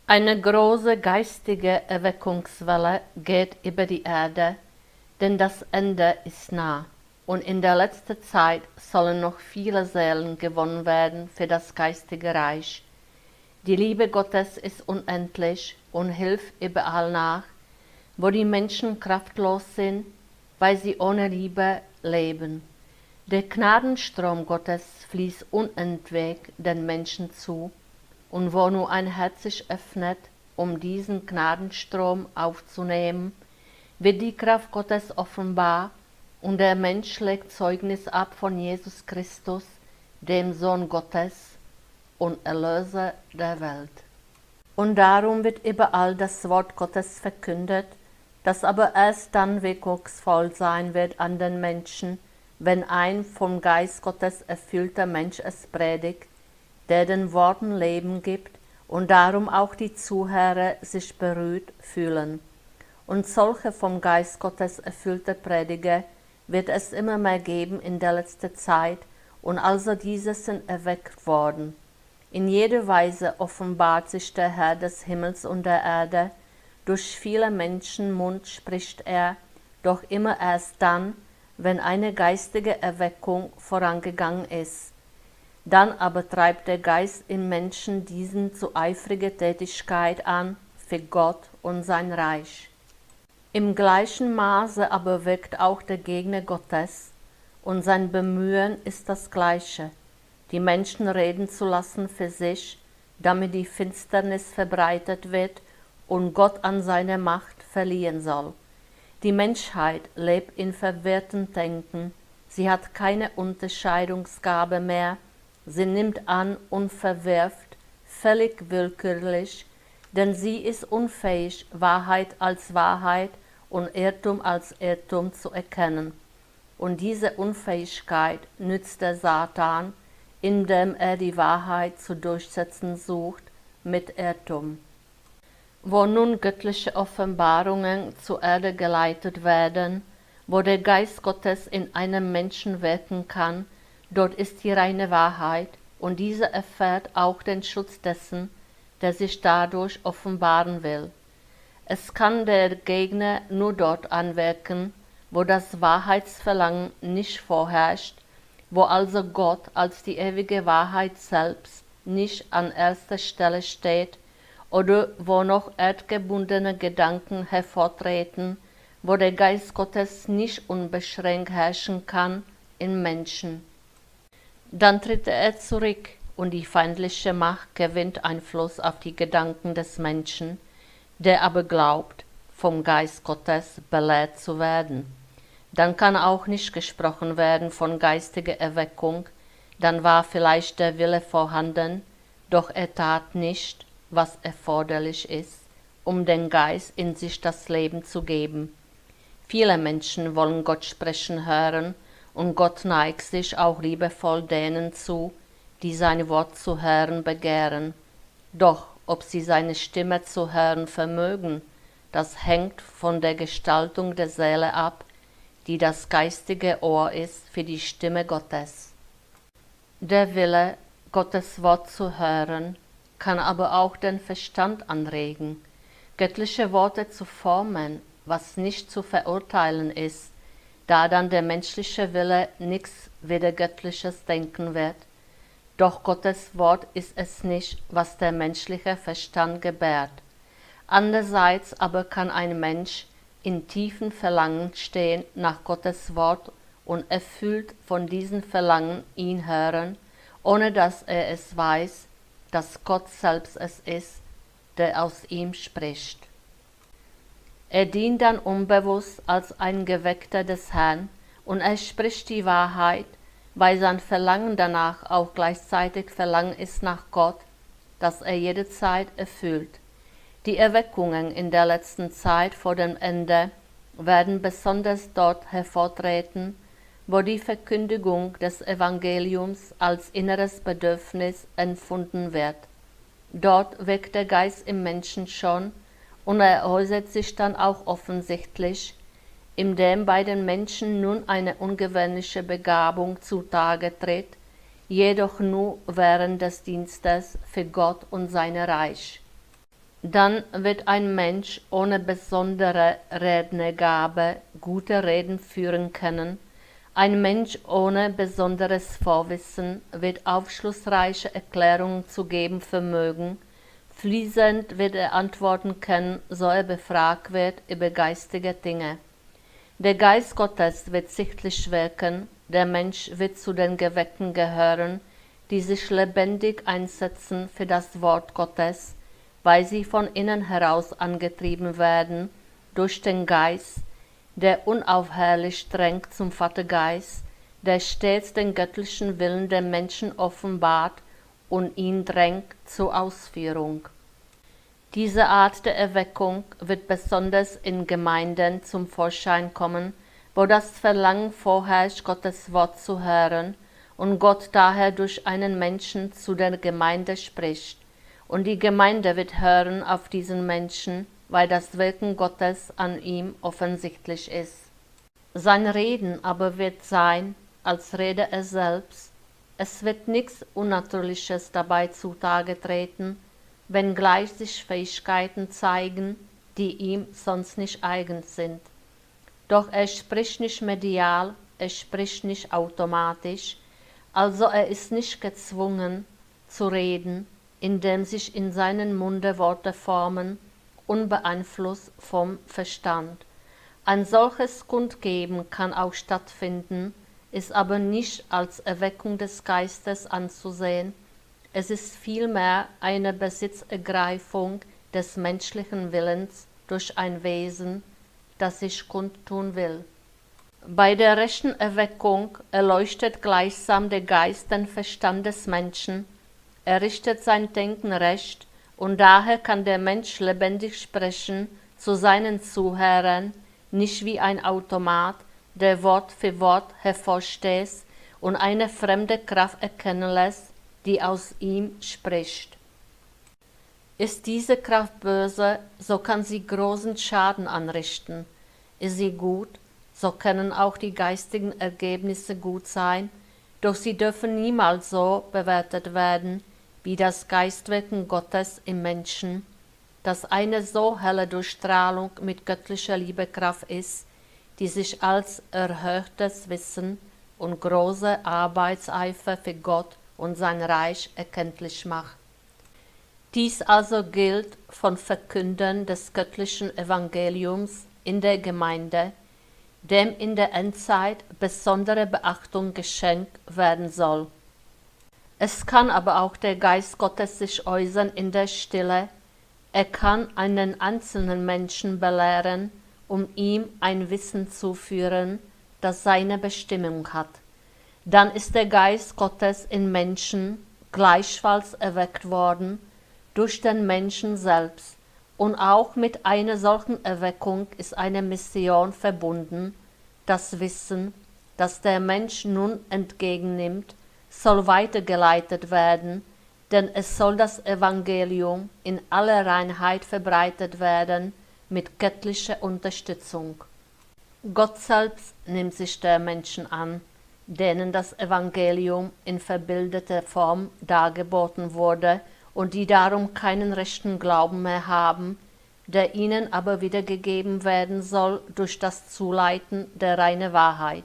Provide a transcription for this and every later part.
Eine große geistige Erweckungswelle geht über die Erde, denn das Ende ist nah, und in der letzten Zeit sollen noch viele Seelen gewonnen werden für das geistige Reich. Die Liebe Gottes ist unendlich und hilft überall nach, wo die Menschen kraftlos sind, weil sie ohne Liebe leben. Der Gnadenstrom Gottes fließt unentwegt den Menschen zu, und wo nur ein Herz sich öffnet, um diesen Gnadenstrom aufzunehmen, wird die Kraft Gottes offenbar, und der Mensch legt Zeugnis ab von Jesus Christus, dem Sohn Gottes und Erlöser der Welt. Und darum wird überall das Wort Gottes verkündet, das aber erst dann wirkungsvoll sein wird an den Menschen, wenn ein vom Geist Gottes erfüllter Mensch es predigt, der den Worten Leben gibt, und darum auch die Zuhörer sich berührt fühlen. Und solche vom Geist Gottes erfüllte Prediger wird es immer mehr geben in der letzten Zeit, und also diese sind erweckt worden. In jeder Weise offenbart sich der Herr des Himmels und der Erde, durch viele Menschen Mund spricht er, doch immer erst dann, wenn eine geistige Erweckung vorangegangen ist. Dann aber treibt der Geist im Menschen diesen zu eifriger Tätigkeit an für Gott und sein Reich. Im gleichen Maße aber wirkt auch der Gegner Gottes, und sein Bemühen ist das gleiche, die Menschen reden zu lassen für sich, damit die Finsternis verbreitet wird und Gott an seine Macht verlieren soll. Die Menschheit lebt in verwirrtem Denken, sie hat keine Unterscheidungsgabe mehr, sie nimmt an und verwirft, völlig willkürlich, denn sie ist unfähig, Wahrheit als Wahrheit und Irrtum als Irrtum zu erkennen. Und diese Unfähigkeit nützt der Satan, indem er die Wahrheit zu durchsetzen sucht mit Irrtum. Wo nun göttliche Offenbarungen zur Erde geleitet werden, wo der Geist Gottes in einem Menschen wirken kann, dort ist die reine Wahrheit, und diese erfährt auch den Schutz dessen, der sich dadurch offenbaren will. Es kann der Gegner nur dort anwirken, wo das Wahrheitsverlangen nicht vorherrscht, wo also Gott als die ewige Wahrheit selbst nicht an erster Stelle steht, oder wo noch erdgebundene Gedanken hervortreten, wo der Geist Gottes nicht unbeschränkt herrschen kann in Menschen. Dann tritt er zurück, und die feindliche Macht gewinnt Einfluss auf die Gedanken des Menschen, der aber glaubt, vom Geist Gottes belehrt zu werden. Dann kann auch nicht gesprochen werden von geistiger Erweckung, dann war vielleicht der Wille vorhanden, doch er tat nicht, was erforderlich ist, um den Geist in sich das Leben zu geben. Viele Menschen wollen Gott sprechen hören, und Gott neigt sich auch liebevoll denen zu, die sein Wort zu hören begehren. Doch ob sie seine Stimme zu hören vermögen, das hängt von der Gestaltung der Seele ab, die das geistige Ohr ist für die Stimme Gottes. Der Wille, Gottes Wort zu hören, kann aber auch den Verstand anregen, göttliche Worte zu formen, was nicht zu verurteilen ist, da dann der menschliche Wille nichts wieder Göttliches denken wird. Doch Gottes Wort ist es nicht, was der menschliche Verstand gebärt. Andererseits aber kann ein Mensch in tiefen Verlangen stehen nach Gottes Wort und erfüllt von diesen Verlangen ihn hören, ohne dass er es weiß, dass Gott selbst es ist, der aus ihm spricht. Er dient dann unbewusst als ein Geweckter des Herrn, und er spricht die Wahrheit, weil sein Verlangen danach auch gleichzeitig Verlangen ist nach Gott, das er jederzeit erfüllt. Die Erweckungen in der letzten Zeit vor dem Ende werden besonders dort hervortreten, wo die Verkündigung des Evangeliums als inneres Bedürfnis empfunden wird. Dort wirkt der Geist im Menschen schon, und er äußert sich dann auch offensichtlich, indem bei den Menschen nun eine ungewöhnliche Begabung zutage tritt, jedoch nur während des Dienstes für Gott und sein Reich. Dann wird ein Mensch ohne besondere Rednergabe gute Reden führen können. Ein Mensch ohne besonderes Vorwissen wird aufschlussreiche Erklärungen zu geben vermögen. Fließend wird er antworten können, so er befragt wird über geistige Dinge. Der Geist Gottes wird sichtlich wirken, der Mensch wird zu den Geweckten gehören, die sich lebendig einsetzen für das Wort Gottes, weil sie von innen heraus angetrieben werden durch den Geist, der unaufhörlich drängt zum Vatergeist, der stets den göttlichen Willen der Menschen offenbart und ihn drängt zur Ausführung. Diese Art der Erweckung wird besonders in Gemeinden zum Vorschein kommen, wo das Verlangen vorherrscht, Gottes Wort zu hören und Gott daher durch einen Menschen zu der Gemeinde spricht. Und die Gemeinde wird hören auf diesen Menschen, weil das Wirken Gottes an ihm offensichtlich ist. Sein Reden aber wird sein, als rede er selbst. Es wird nichts Unnatürliches dabei zutage treten, wenngleich sich Fähigkeiten zeigen, die ihm sonst nicht eigen sind. Doch er spricht nicht medial, er spricht nicht automatisch, also er ist nicht gezwungen zu reden, indem sich in seinem Munde Worte formen, unbeeinflusst vom Verstand. Ein solches Kundgeben kann auch stattfinden, ist aber nicht als Erweckung des Geistes anzusehen. Es ist vielmehr eine Besitzergreifung des menschlichen Willens durch ein Wesen, das sich kundtun will. Bei der rechten Erweckung erleuchtet gleichsam der Geist den Verstand des Menschen, er richtet sein Denken recht, und daher kann der Mensch lebendig sprechen zu seinen Zuhörern, nicht wie ein Automat, der Wort für Wort hervorstößt und eine fremde Kraft erkennen lässt, die aus ihm spricht. Ist diese Kraft böse, so kann sie großen Schaden anrichten. Ist sie gut, so können auch die geistigen Ergebnisse gut sein, doch sie dürfen niemals so bewertet werden, wie das Geistwirken Gottes im Menschen, das eine so helle Durchstrahlung mit göttlicher Liebekraft ist, die sich als erhöhtes Wissen und großer Arbeitseifer für Gott und sein Reich erkenntlich macht. Dies also gilt von Verkündern des göttlichen Evangeliums in der Gemeinde, dem in der Endzeit besondere Beachtung geschenkt werden soll. Es kann aber auch der Geist Gottes sich äußern in der Stille. Er kann einen einzelnen Menschen belehren, um ihm ein Wissen zuführen, das seine Bestimmung hat. Dann ist der Geist Gottes in Menschen gleichfalls erweckt worden durch den Menschen selbst, und auch mit einer solchen Erweckung ist eine Mission verbunden. Das Wissen, das der Mensch nun entgegennimmt, soll weitergeleitet werden, denn es soll das Evangelium in aller Reinheit verbreitet werden mit göttlicher Unterstützung. Gott selbst nimmt sich der Menschen an, denen das Evangelium in verbildeter Form dargeboten wurde und die darum keinen rechten Glauben mehr haben, der ihnen aber wiedergegeben werden soll durch das Zuleiten der reinen Wahrheit.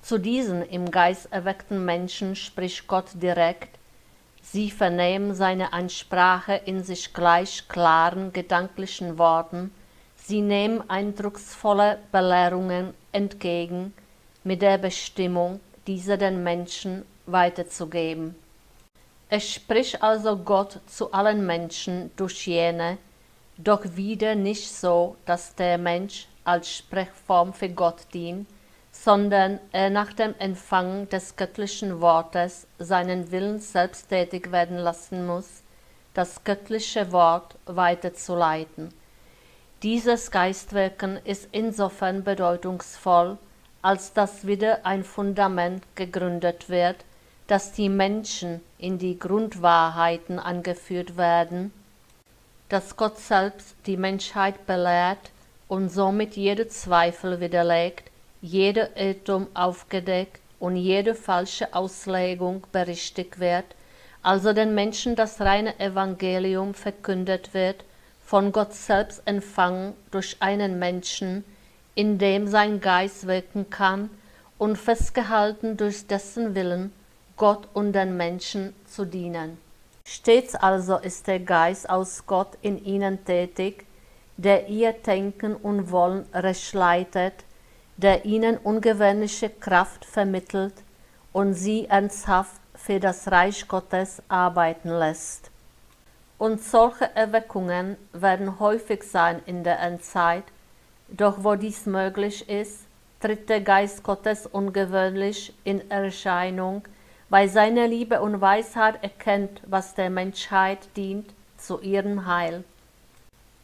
Zu diesen im Geist erweckten Menschen spricht Gott direkt. Sie vernehmen seine Ansprache in sich gleich klaren gedanklichen Worten. Sie nehmen eindrucksvolle Belehrungen entgegen, mit der Bestimmung, diese den Menschen weiterzugeben. Es spricht also Gott zu allen Menschen durch jene, doch wieder nicht so, dass der Mensch als Sprechform für Gott dient, sondern er nach dem Empfang des göttlichen Wortes seinen Willen selbst tätig werden lassen muss, das göttliche Wort weiterzuleiten. Dieses Geistwirken ist insofern bedeutungsvoll, als dass wieder ein Fundament gegründet wird, dass die Menschen in die Grundwahrheiten angeführt werden, dass Gott selbst die Menschheit belehrt und somit jede Zweifel widerlegt, jeder Irrtum aufgedeckt und jede falsche Auslegung berichtigt wird, also den Menschen das reine Evangelium verkündet wird, von Gott selbst empfangen durch einen Menschen, in dem sein Geist wirken kann und festgehalten durch dessen Willen, Gott und den Menschen zu dienen. Stets also ist der Geist aus Gott in ihnen tätig, der ihr Denken und Wollen recht leitet, der ihnen ungewöhnliche Kraft vermittelt und sie ernsthaft für das Reich Gottes arbeiten lässt. Und solche Erweckungen werden häufig sein in der Endzeit, doch wo dies möglich ist, tritt der Geist Gottes ungewöhnlich in Erscheinung, weil seine Liebe und Weisheit erkennt, was der Menschheit dient, zu ihrem Heil.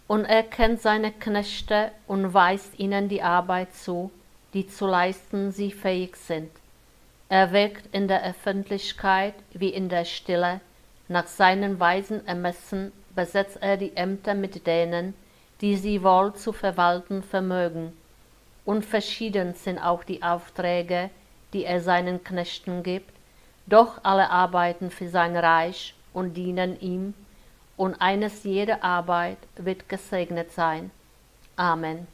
Und er kennt seine Knechte und weist ihnen die Arbeit zu, die zu leisten sie fähig sind. Er wirkt in der Öffentlichkeit wie in der Stille, nach seinen weisen Ermessen besetzt er die Ämter mit denen, die sie wohl zu verwalten vermögen. Und verschieden sind auch die Aufträge, die er seinen Knechten gibt, doch alle arbeiten für sein Reich und dienen ihm, und eines jeder Arbeit wird gesegnet sein. Amen.